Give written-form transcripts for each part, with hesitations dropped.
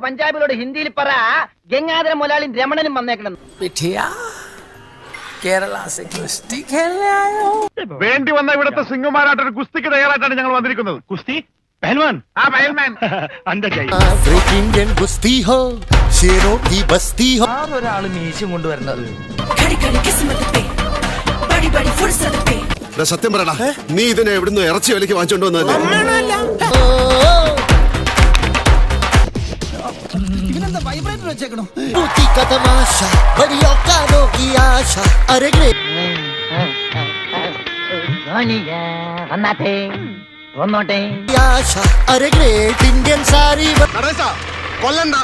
പഞ്ചാബിലോട് ഹിന്ദിയിൽ പറ ഗംഗാധര മുതലാളിയും രമണനും വന്നേക്കണം. വേണ്ടി വന്ന ഇവിടുത്തെ സിംഗുമാരായിട്ടൊരു കുസ്തിക്ക് തയ്യാറായിട്ടാണ് ഞങ്ങൾ വന്നിരിക്കുന്നത്. കുസ്തി पहलवान पहलवान अंदर जाइए. इंडियन कुश्ती हो शेरों की बस्ती हो. ഒരാള് മീശയും കൊണ്ടുവരുന്നത് സത്യം പറയടാ, നീ ഇതിനെ എവിടുന്ന് ഇറച്ചി വിലക്ക് വാങ്ങിച്ചോണ്ട് വന്നതല്ലേ? ഇന്ത്യൻ സാരി കൊല്ലണ്ട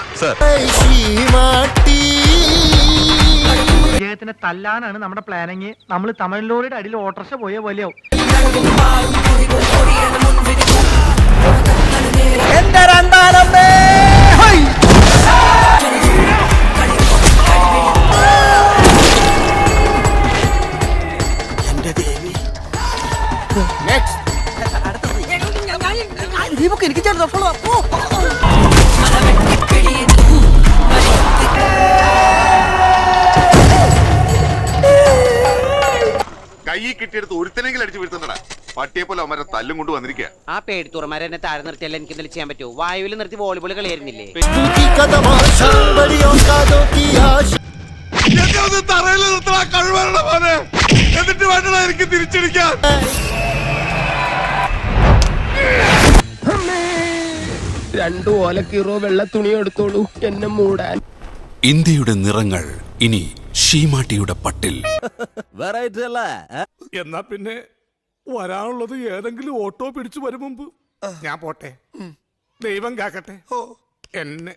അദ്ദേഹത്തിനെ തല്ലാനാണ് നമ്മുടെ പ്ലാനിങ്. നമ്മൾ തമിഴ്ലോറിയുടെ അടിയിൽ ഓട്ടർഷ പോയ പോലെയാവും. എന്റെ രണ്ടാലമ്മേ എനിക്ക് കൈ കിട്ടിയെടുത്ത് ഒരുത്തനെങ്കിലും അടിച്ചു വീഴ്ത്തുന്നടാ. പട്ടിയെ പോലെ അവന്മാരെ തല്ലും കൊണ്ട് വന്നിരിക്കുക. ആ പേടിത്തുറമാരെ എന്നെ താഴെ നിർത്തിയല്ല എനിക്ക് എന്തെങ്കിലും ചെയ്യാൻ പറ്റുമോ? വായുവിൽ നിർത്തി വോളിബോൾ കളിയായിരുന്നില്ലേ? എന്നിട്ട് വേണ്ടടാ എനിക്ക് തിരിച്ചടിക്കാൻ. രണ്ടു ഓലക്കീറോ വെള്ള തുണി എടുത്തോളൂ എന്നെ മൂടാൻ. ഇന്ത്യയുടെ നിറങ്ങൾ ഇനി ഷീമാട്ടിയുടെ പട്ടിൽ. എന്നാ പിന്നെ വരാനുള്ളത് ഏതെങ്കിലും ഓട്ടോ പിടിച്ചു വരും മുമ്പ് ഞാൻ പോട്ടെ. ദൈവം കാക്കട്ടെ എന്നെ.